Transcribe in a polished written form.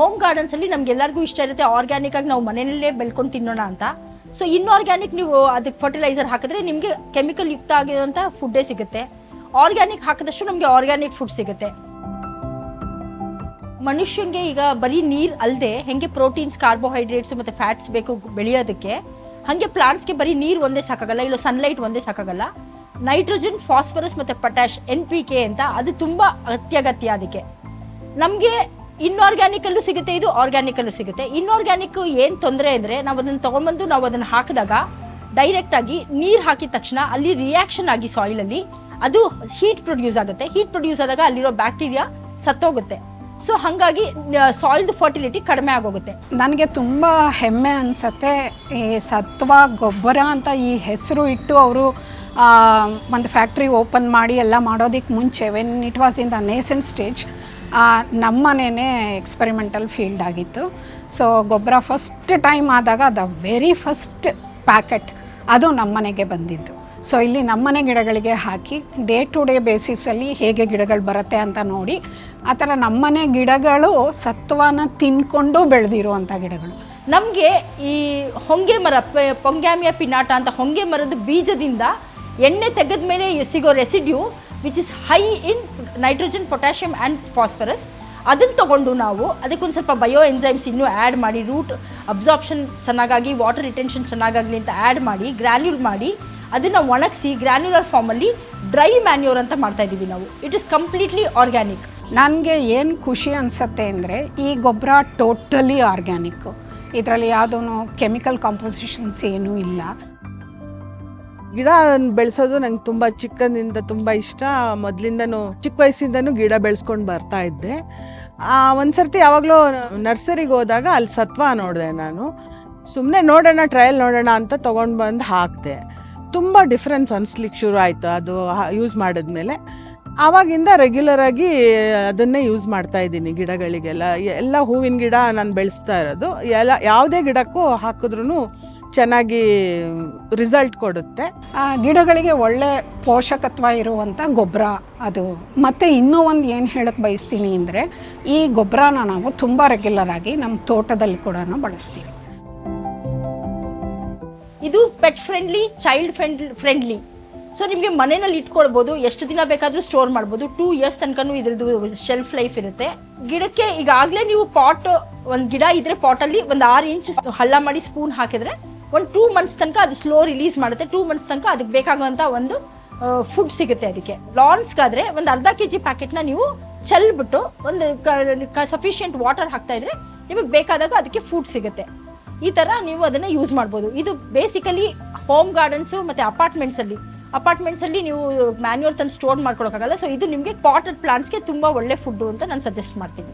Home ಗಾರ್ಡನ್ಸಲ್ಲಿ ನಮ್ಗೆಲ್ಲರಿಗೂ ಇಷ್ಟ ಇರುತ್ತೆ organic ಆಗಿ ನಾವು ಮನೆಯಲ್ಲೇ ಬೆಳ್ಕೊಂಡು ತಿನ್ನೋಣ ಅಂತ. ಸೊ ಇನ್ಆರ್ಗ್ಯಾನಿಕ್ ನೀವು ಅದಕ್ಕೆ ಫರ್ಟಿಲೈಸರ್ ಹಾಕಿದ್ರೆ ನಿಮಗೆ ಕೆಮಿಕಲ್ ಯುಕ್ತ ಆಗಿರುವಂಥ ಫುಡ್ಡೇ ಸಿಗುತ್ತೆ. ಆರ್ಗ್ಯಾನಿಕ್ ಹಾಕಿದಷ್ಟು ನಮಗೆ ಆರ್ಗ್ಯಾನಿಕ್ ಫುಡ್ ಸಿಗುತ್ತೆ. ಮನುಷ್ಯಂಗೆ ಈಗ ಬರೀ ನೀರು ಅಲ್ಲದೆ ಹೆಂಗೆ ಪ್ರೋಟೀನ್ಸ್, ಕಾರ್ಬೋಹೈಡ್ರೇಟ್ಸ್ ಮತ್ತು ಫ್ಯಾಟ್ಸ್ ಬೇಕು ಬೆಳೆಯೋದಕ್ಕೆ, ಹಾಗೆ ಪ್ಲಾಂಟ್ಸ್ಗೆ ಬರೀ ನೀರು ಒಂದೇ ಸಾಕಾಗಲ್ಲ, ಇಲ್ಲ ಸನ್ಲೈಟ್ ಒಂದೇ ಸಾಕಾಗಲ್ಲ. ನೈಟ್ರೋಜನ್, ಫಾಸ್ಫರಸ್ ಮತ್ತು ಪೊಟ್ಯಾಶ್ NPK ಅಂತ ಅದು ತುಂಬ ಅತ್ಯಗತ್ಯ. ಅದಕ್ಕೆ ನಮಗೆ ಇನ್ಆರ್ಗ್ಯಾನಿಕಲ್ಲೂ ಸಿಗುತ್ತೆ, ಇದು ಆರ್ಗ್ಯಾನಿಕಲ್ಲೂ ಸಿಗುತ್ತೆ. ಇನ್ಆರ್ಗ್ಯಾನಿಕ್ ಏನು ತೊಂದರೆ ಅಂದರೆ ನಾವು ಅದನ್ನು ತೊಗೊಂಡ್ಬಂದು ನಾವು ಅದನ್ನು ಹಾಕಿದಾಗ ಡೈರೆಕ್ಟಾಗಿ ನೀರು ಹಾಕಿದ ತಕ್ಷಣ ಅಲ್ಲಿ ರಿಯಾಕ್ಷನ್ ಆಗಿ ಸಾಯಿಲಲ್ಲಿ ಅದು ಹೀಟ್ ಪ್ರೊಡ್ಯೂಸ್ ಆಗುತ್ತೆ. ಹೀಟ್ ಪ್ರೊಡ್ಯೂಸ್ ಆದಾಗ ಅಲ್ಲಿರೋ ಬ್ಯಾಕ್ಟೀರಿಯಾ ಸತ್ತೋಗುತ್ತೆ. ಸೊ ಹಾಗಾಗಿ ಸಾಯಿಲ್ದು ಫರ್ಟಿಲಿಟಿ ಕಡಿಮೆ ಆಗೋಗುತ್ತೆ. ನನಗೆ ತುಂಬ ಹೆಮ್ಮೆ ಅನಿಸುತ್ತೆ. ಈ ಸತ್ವ ಗೊಬ್ಬರ ಅಂತ ಈ ಹೆಸರು ಇಟ್ಟು ಅವರು ಒಂದು ಫ್ಯಾಕ್ಟ್ರಿ ಓಪನ್ ಮಾಡಿ ಎಲ್ಲ ಮಾಡೋದಕ್ಕೆ ಮುಂಚೆ when it was in the nascent stage ನಮ್ಮನೇ ಎಕ್ಸ್ಪೆರಿಮೆಂಟಲ್ ಫೀಲ್ಡ್ ಆಗಿತ್ತು. ಸೊ ಗೊಬ್ಬರ ಫಸ್ಟ್ ಟೈಮ್ ಆದಾಗ ದ ವೆರಿ ಫಸ್ಟ್ ಪ್ಯಾಕೆಟ್ ಅದು ನಮ್ಮನೆಗೆ ಬಂದಿದ್ದು. ಸೊ ಇಲ್ಲಿ ನಮ್ಮನೆ ಗಿಡಗಳಿಗೆ ಹಾಕಿ ಡೇ ಟು ಡೇ ಬೇಸಿಸಲ್ಲಿ ಹೇಗೆ ಗಿಡಗಳು ಬರುತ್ತೆ ಅಂತ ನೋಡಿ, ಆ ಥರ ನಮ್ಮನೆ ಗಿಡಗಳು ಸತ್ವನ ತಿನ್ಕೊಂಡು ಬೆಳೆದಿರುವಂಥ ಗಿಡಗಳು. ನಮಗೆ ಈ ಹೊಂಗೆ ಮರ, ಪೊಂಗ್ಯಾಮಿಯಾ ಪಿನಾಟ ಅಂತ ಹೊಂಗೆ ಮರದ ಬೀಜದಿಂದ ಎಣ್ಣೆ ತೆಗೆದ ಮೇಲೆ ಸಿಗೋ residue which is high in nitrogen, potassium and phosphorus, ಅದನ್ನು ತೊಗೊಂಡು ನಾವು ಅದಕ್ಕೊಂದು ಸ್ವಲ್ಪ ಬಯೋ ಎನ್ಸೈಮ್ಸ್ ಇನ್ನೂ ಆ್ಯಡ್ ಮಾಡಿ, ರೂಟ್ ಅಬ್ಸಾರ್ಪ್ಷನ್ ಚೆನ್ನಾಗಾಗಿ, ವಾಟರ್ ರಿಟೆನ್ಷನ್ ಚೆನ್ನಾಗಾಗಲಿ ಅಂತ ಆ್ಯಡ್ ಮಾಡಿ, ಗ್ರ್ಯಾನ್ಯೂಲ್ ಮಾಡಿ ಅದನ್ನು ಒಣಗಿಸಿ ಗ್ರ್ಯಾನ್ಯುಲರ್ ಫಾರ್ಮಲ್ಲಿ ಡ್ರೈ ಮ್ಯಾನ್ಯೂರ್ ಅಂತ ಮಾಡ್ತಾಯಿದ್ದೀವಿ ನಾವು. It is completely organic. ನನಗೆ ಏನು ಖುಷಿ ಅನಿಸುತ್ತೆ ಅಂದರೆ ಈ ಗೊಬ್ಬರ ಟೋಟಲಿ ಆರ್ಗ್ಯಾನಿಕ್ಕು. ಇದರಲ್ಲಿ ಯಾವುದೂ ಕೆಮಿಕಲ್ ಕಾಂಪೋಸಿಷನ್ಸ್ ಏನೂ ಇಲ್ಲ. ಗಿಡ ಬೆಳೆಸೋದು ನಂಗೆ ತುಂಬ ಚಿಕ್ಕಂದಿಂದ ತುಂಬ ಇಷ್ಟ. ಮೊದಲಿಂದನೂ ಚಿಕ್ಕ ವಯಸ್ಸಿಂದನೂ ಗಿಡ ಬೆಳೆಸ್ಕೊಂಡು ಬರ್ತಾ ಇದ್ದೆ. ಒಂದು ಸರ್ತಿ ಯಾವಾಗಲೂ ನರ್ಸರಿಗೆ ಹೋದಾಗ ಅಲ್ಲಿ ಸತ್ವ ನೋಡಿದೆ. ನಾನು ಸುಮ್ಮನೆ ನೋಡೋಣ, ಟ್ರಯಲ್ ನೋಡೋಣ ಅಂತ ತೊಗೊಂಡು ಬಂದು ಹಾಕಿದೆ. ತುಂಬ ಡಿಫ್ರೆನ್ಸ್ ಅನಿಸ್ಲಿಕ್ಕೆ ಶುರು ಆಯಿತು ಅದು ಯೂಸ್ ಮಾಡಿದ್ಮೇಲೆ. ಆವಾಗಿಂದ ರೆಗ್ಯುಲರಾಗಿ ಅದನ್ನೇ ಯೂಸ್ ಮಾಡ್ತಾ ಇದ್ದೀನಿ ಗಿಡಗಳಿಗೆಲ್ಲ. ಎಲ್ಲ ಹೂವಿನ ಗಿಡ ನಾನು ಬೆಳೆಸ್ತಾ ಇರೋದು. ಯಾವುದೇ ಗಿಡಕ್ಕೂ ಹಾಕಿದ್ರೂ ಚೆನ್ನಾಗಿ ರಿಸಲ್ಟ್ ಕೊಡುತ್ತೆ. ಗಿಡಗಳಿಗೆ ಒಳ್ಳೆ ಪೋಷಕತ್ವ ಇರುವಂಥ ಗೊಬ್ಬರ ಅದು. ಮತ್ತು ಇನ್ನೂ ಒಂದು ಏನು ಹೇಳಕ್ಕೆ ಬಯಸ್ತೀನಿ ಅಂದರೆ ಈ ಗೊಬ್ಬರನ ನಾವು ತುಂಬ ರೆಗ್ಯುಲರಾಗಿ ನಮ್ಮ ತೋಟದಲ್ಲಿ ಕೂಡ ಬಳಸ್ತೀವಿ. ಇದು pet friendly, child friendly. So ನಿಮಗೆ ಮನೆಯಲ್ಲಿ ಇಟ್ಕೊಳ್ಬೋದು, ಎಷ್ಟು ದಿನ ಬೇಕಾದರೂ ಸ್ಟೋರ್ ಮಾಡ್ಬೋದು. 2 years ತನಕನೂ ಇದ್ರದ್ದು ಶೆಲ್ಫ್ ಲೈಫ್ ಇರುತ್ತೆ. ಗಿಡಕ್ಕೆ ಈಗಾಗಲೇ ನೀವು ಒಂದು ಗಿಡ ಇದ್ರೆ ಪಾಟಲ್ಲಿ ಒಂದು 6 ಇಂಚ್ ಹಳ್ಳ ಮಾಡಿ ಸ್ಪೂನ್ ಹಾಕಿದ್ರೆ ಒಂದು 2 months ತನಕ ಅದು ಸ್ಲೋ ರಿಲೀಸ್ ಮಾಡುತ್ತೆ. 2 months ತನಕ ಅದಕ್ಕೆ ಬೇಕಾಗುವಂಥ ಒಂದು ಫುಡ್ ಸಿಗುತ್ತೆ. ಅದಕ್ಕೆ ಲಾನ್ಸ್ಗಾದರೆ ಒಂದು ಅರ್ಧ kg ಪ್ಯಾಕೆಟ್ನ ನೀವು ಚೆಲ್ಬಿಟ್ಟು ಒಂದು ಸಫಿಷಿಯೆಂಟ್ ವಾಟರ್ ಹಾಕ್ತಾ ಇದ್ರೆ ನಿಮಗೆ ಬೇಕಾದಾಗ ಅದಕ್ಕೆ ಫುಡ್ ಸಿಗುತ್ತೆ. ಈ ಥರ ನೀವು ಅದನ್ನು ಯೂಸ್ ಮಾಡ್ಬೋದು. ಇದು ಬೇಸಿಕಲಿ ಹೋಮ್ ಗಾರ್ಡನ್ಸು ಮತ್ತು ಅಪಾರ್ಟ್ಮೆಂಟ್ಸಲ್ಲಿ ನೀವು ಮ್ಯಾನ್ಯೂರ್ ತಂದು ಸ್ಟೋರ್ ಮಾಡ್ಕೊಳಕ್ಕಾಗಲ್ಲ. ಸೊ ಇದು ನಿಮಗೆ ಪಾಟೆಡ್ ಪ್ಲಾಂಟ್ಸ್ಗೆ ತುಂಬ ಒಳ್ಳೆ ಫುಡ್ಡು ಅಂತ ನಾನು ಸಜೆಸ್ಟ್ ಮಾಡ್ತೀನಿ.